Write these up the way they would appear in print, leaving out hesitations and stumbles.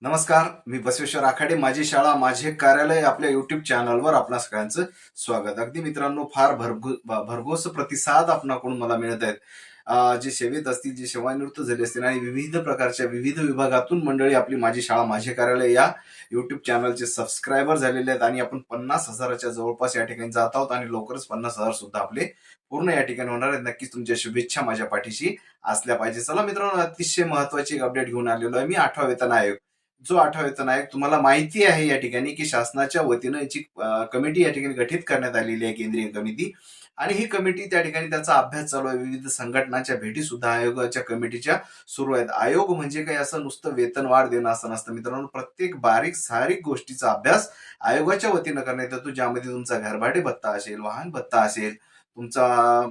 नमस्कार, मी बसवेश्वर आखाडे. माझी शाळा माझे कार्यालय आपल्या युट्यूब चॅनलवर आपणा सगळ्यांचं स्वागत. अगदी मित्रांनो, फार भरघोस प्रतिसाद आपणाकडून मला मिळत आहेत. जे सेवेत असतील, जे सेवानिवृत्त झाले असतील आणि विविध प्रकारच्या विविध विभागातून मंडळी आपली माझी शाळा माझे कार्यालय या युट्यूब चॅनलचे सबस्क्रायबर झालेले आहेत आणि आपण 50,000च्या जवळपास या ठिकाणी जात आहोत आणि लवकरच 50,000 सुद्धा आपले पूर्ण या ठिकाणी होणार आहेत. नक्कीच तुमच्या शुभेच्छा माझ्या पाठीशी असल्या पाहिजे. चला मित्रांनो, अतिशय महत्वाची एक अपडेट घेऊन आलेलो आहे मी. 8वा वेतन आयोग, जो 8वा वेतन आयोग तुम्हाला माहिती आहे या ठिकाणी की शासनाच्या वतीनं याची कमिटी या ठिकाणी गठीत करण्यात आलेली आहे, केंद्रीय कमिटी. आणि ही कमिटी त्या ठिकाणी त्याचा अभ्यास चालू आहे. विविध संघटनांच्या भेटी सुद्धा आयोगाच्या कमिटीच्या सुरू आहेत. आयोग म्हणजे काही असं नुसतं वेतन वाढ देणं असं नसतं मित्रांनो. प्रत्येक बारीक सारीक गोष्टीचा अभ्यास आयोगाच्या वतीनं करण्यात येतो, ज्यामध्ये तुमचा घरभाडे भत्ता असेल, वाहन भत्ता असेल, तुमचा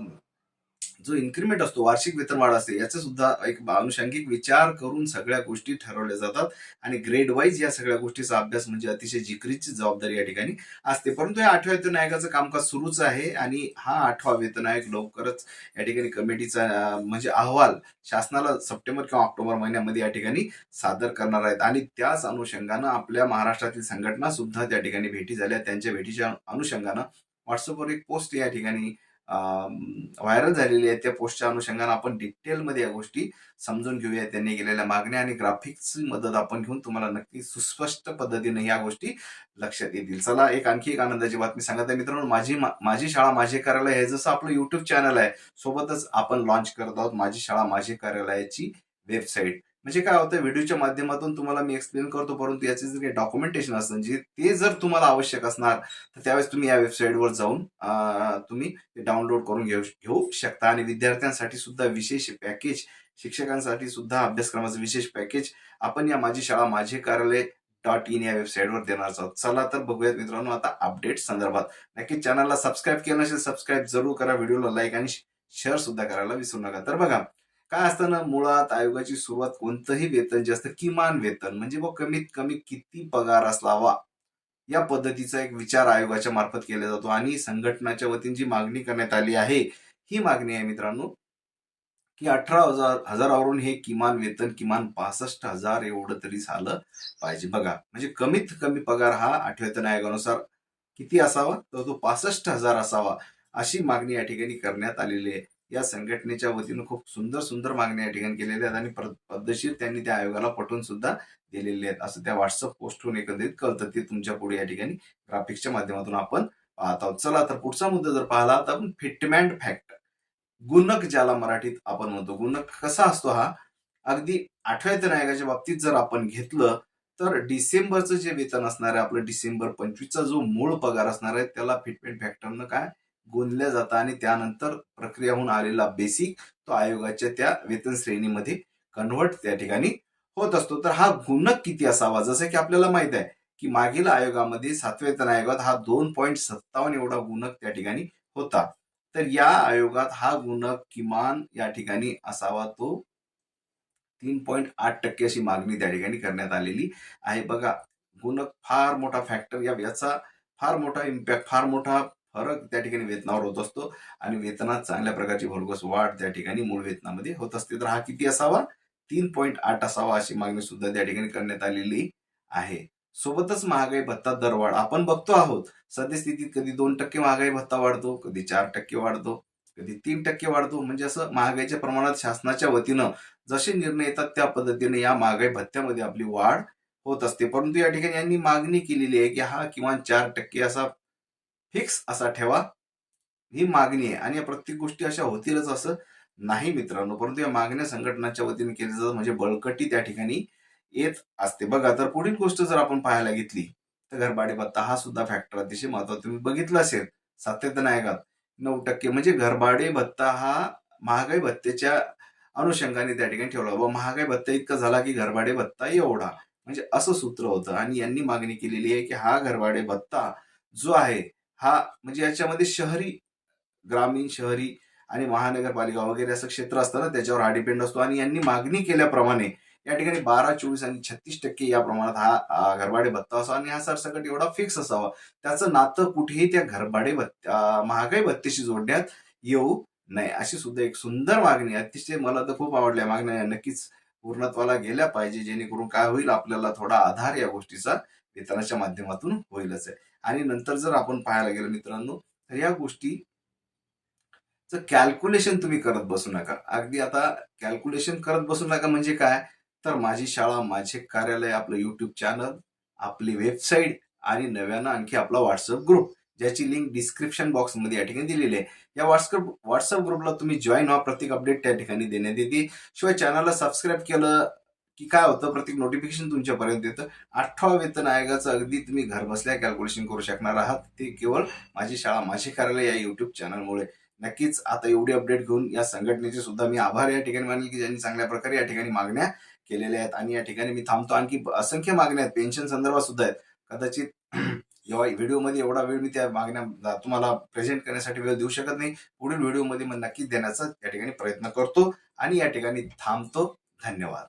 जो इन्क्रीमेंट असतो, वार्षिक वेतनवाढ असते, याचा सुद्धा एक अनुषंगिक विचार करून सगळ्या गोष्टी ठरवल्या जातात आणि ग्रेड वाईज या सगळ्या गोष्टीचा अभ्यास म्हणजे अतिशय जिकरीची जबाबदारी या ठिकाणी असते. परंतु या 8व्या वेतन आयोगाचं कामकाज सुरूच आहे आणि हा 8वा वेतन आयोग लवकरच या ठिकाणी कमिटीचा म्हणजे अहवाल शासनाला सप्टेंबर किंवा ऑक्टोबर महिन्यामध्ये या ठिकाणी सादर करणार आहेत. आणि त्याच अनुषंगानं आपल्या महाराष्ट्रातील संघटना सुद्धा त्या ठिकाणी भेटी झाल्या. त्यांच्या भेटीच्या अनुषंगानं व्हॉट्सअपवर एक पोस्ट या ठिकाणी व्हायरल झालेली आहे. त्या पोस्टच्या अनुषंगाने आपण डिटेलमध्ये या गोष्टी समजून घेऊया. त्यांनी केलेल्या मागण्या आणि ग्राफिक्सची मदत आपण घेऊन तुम्हाला नक्की सुस्पष्ट पद्धतीने या गोष्टी लक्षात येतील. चला, आणखी एक आनंदाची बातमी सांगत आहे मित्रांनो. माझी शाळा माझे कार्यालय हे जसं आपलं युट्यूब चॅनल आहे, सोबतच आपण लॉन्च करत आहोत माझी शाळा माझे कार्यालयाची वेबसाईट. म्हणजे काय होतं, व्हिडिओच्या माध्यमातून तुम्हाला मी एक्सप्लेन करतो, परंतु याचे जे काही डॉक्युमेंटेशन असतं ते जर तुम्हाला आवश्यक असणार तर त्यावेळेस तुम्ही या वेबसाईटवर जाऊन तुम्ही डाउनलोड करून घेऊ शकता. आणि विद्यार्थ्यांसाठी सुद्धा विशेष पॅकेज, शिक्षकांसाठी सुद्धा अभ्यासक्रमाचं विशेष पॅकेज आपण या माझी शाळा माझे कार्यालय .in या वेबसाईटवर देणार आहोत. चला तर बघूयात मित्रांनो आता अपडेट संदर्भात. नक्की चॅनलला सबस्क्राईब केलं नसेल, सबस्क्राईब जरूर करा. व्हिडिओला लाईक आणि शेअर सुद्धा करायला विसरू नका. तर बघा, काय असतं ना, मुळात आयोगाची सुरुवात कोणतंही वेतन जे असतं, किमान वेतन म्हणजे कमीत कमी किती पगार असावा या पद्धतीचा एक विचार आयोगाच्या मार्फत केला जातो. आणि संघटनाच्या वतीने जी मागणी करण्यात आली आहे, ही मागणी आहे मित्रांनो की 18,000वरून हे किमान वेतन किमान 65,000 एवढं तरी झालं पाहिजे. बघा, म्हणजे कमीत कमी पगार हा 8व्या वेतन आयोगानुसार किती असावा, तर तो 65,000 असावा, अशी मागणी या ठिकाणी करण्यात आलेली आहे. या संघटनेच्या वतीनं खूप सुंदर सुंदर मागण्या या ठिकाणी केलेल्या आहेत आणि पद्धतशीर त्यांनी त्या आयोगाला पटवून सुद्धा दिलेले आहेत, असं त्या व्हॉट्सअप पोस्टवरून एकंदरीत कळतं. ते तुमच्या पुढे या ठिकाणी ग्राफिक्सच्या माध्यमातून आपण पाहत आहोत. चला तर पुढचा मुद्दा जर पाहिला तर आपण फिटमेंट फॅक्टर, गुणक ज्याला मराठीत आपण म्हणतो. गुणक कसा असतो हा, अगदी 8व्या वेतन आयोगाच्या बाबतीत जर आपण घेतलं तर डिसेंबरचं जे वेतन असणार आहे, आपलं डिसेंबर 25चा जो मूळ पगार असणार आहे, त्याला फिटमेंट फॅक्टरनं काय गुणल्या जातं आणि त्यानंतर प्रक्रिया होऊन आलेला बेसिक तो आयोगाच्या त्या वेतन श्रेणीमध्ये कन्व्हर्ट त्या ठिकाणी होत असतो. तर हा गुणक किती असावा, जसं की आपल्याला माहित आहे की मागील आयोगामध्ये 7व्या वेतन आयोगात हा 2.57 एवढा गुणक त्या ठिकाणी होता. तर या आयोगात हा गुणक किमान या ठिकाणी असावा तो 3.8% अशी मागणी त्या ठिकाणी करण्यात आलेली आहे. बघा, गुणक फार मोठा फॅक्टर, याचा फार मोठा इम्पॅक्ट, फार मोठा फरक त्या ठिकाणी वेतनावर होत असतो आणि वेतनात चांगल्या प्रकारची भरघोस वाढ त्या ठिकाणी मूळ वेतनामध्ये होत असते. तर हा किती असावा, 3.8 असावा, अशी मागणी सुद्धा त्या ठिकाणी करण्यात आलेली आहे. सोबतच महागाई भत्ता दरवाढ आपण बघतो आहोत. सद्यस्थितीत कधी 2% महागाई भत्ता वाढतो, कधी 4% वाढतो, कधी 3% वाढतो. म्हणजे असं महागाईच्या प्रमाणात शासनाच्या वतीनं जसे निर्णय येतात त्या पद्धतीने या महागाई भत्त्यामध्ये आपली वाढ होत असते. परंतु या ठिकाणी यांनी मागणी केलेली आहे की हा किमान 4% असा फिक्स असा ठेवा. ही मागणी आहे आणि या प्रत्येक गोष्टी अशा होतीलच असं नाही मित्रांनो, परंतु या मागण्या संघटनाच्या वतीने केल्या जातात, म्हणजे बळकटी त्या ठिकाणी येत असते. बघा, तर पुढील गोष्ट जर आपण पाहायला घेतली तर घरभाडे भत्ता हा सुद्धा फॅक्टर अतिशय महत्वाचा. तुम्ही बघितलं असेल 7व्या वेतन आयोगात 9%, म्हणजे घरभाडे भत्ता हा महागाई भत्त्याच्या अनुषंगाने त्या ठिकाणी ठेवला. व महागाई भत्ता इतका झाला की घरभाडे भत्ता एवढा, म्हणजे असं सूत्र होतं. आणि यांनी मागणी केलेली आहे की हा घरभाडे भत्ता जो आहे हा म्हणजे याच्यामध्ये ग्रामीण, शहरी आणि महानगरपालिका वगैरे असं क्षेत्र असतं ना, त्याच्यावर हा डिपेंड असतो. आणि यांनी मागणी केल्याप्रमाणे या ठिकाणी 12, 24 आणि 36% या प्रमाणात हा घरभाडे भत्ता असावा आणि हा सरसकट एवढा फिक्स असावा. त्याचं नातं कुठेही त्या घरभाडे भत्त्या महागाई भत्तेशी जोडण्यात येऊ नये, अशी सुद्धा एक सुंदर मागणी आहे. अतिशय मला तर खूप आवडल्या मागण्या, नक्कीच पूर्णत्वाला गेल्या पाहिजे, जेणेकरून काय होईल, आपल्याला थोडा आधार या गोष्टीचा वेतनाच्या माध्यमातून होईलच आहे. आणि नंतर जर आपण पाहायला गेलो मित्रांनो, तर या गोष्टी कॅल्क्युलेशन तुम्ही करत बसू नका. अगदी आता कॅल्क्युलेशन करत बसू नका म्हणजे काय? तर माझी शाळा माझे कार्यालय, आपलं YouTube चॅनल, आपली वेबसाईट आणि नव्यानं आणखी आपला WhatsApp ग्रुप, ज्याची लिंक डिस्क्रिप्शन बॉक्समध्ये या ठिकाणी दिलेली आहे. या WhatsApp ग्रुपला तुम्ही जॉइन व्हा. प्रत्येक अपडेट त्या ठिकाणी देण्यात येते. शिवाय चॅनलला सबस्क्राईब केलं की काय होतं, प्रत्येक नोटिफिकेशन तुमच्यापर्यंत येतं. 8वा वेतन आयोगाचं अगदी तुम्ही घरबसल्या कॅल्क्युलेशन करू शकणार आहात. ते केवळ माझी शाळा माझे कार्यालय या YouTube चॅनलमुळे. नक्कीच आता एवढी अपडेट घेऊन या संघटनेचे सुद्धा मी आभार या ठिकाणी मानेल, की ज्यांनी चांगल्या प्रकारे या ठिकाणी मागण्या केलेल्या आहेत. आणि या ठिकाणी मी थांबतो. आणखी असंख्य मागण्या आहेत, पेन्शन संदर्भात सुद्धा आहेत. कदाचित जेव्हा व्हिडिओमध्ये एवढा वेळ मी त्या मागण्या तुम्हाला प्रेझेंट करण्यासाठी वेळ देऊ शकत नाही. पुढील व्हिडिओमध्ये मग नक्कीच देण्याचा या ठिकाणी प्रयत्न करतो आणि या ठिकाणी थांबतो. धन्यवाद.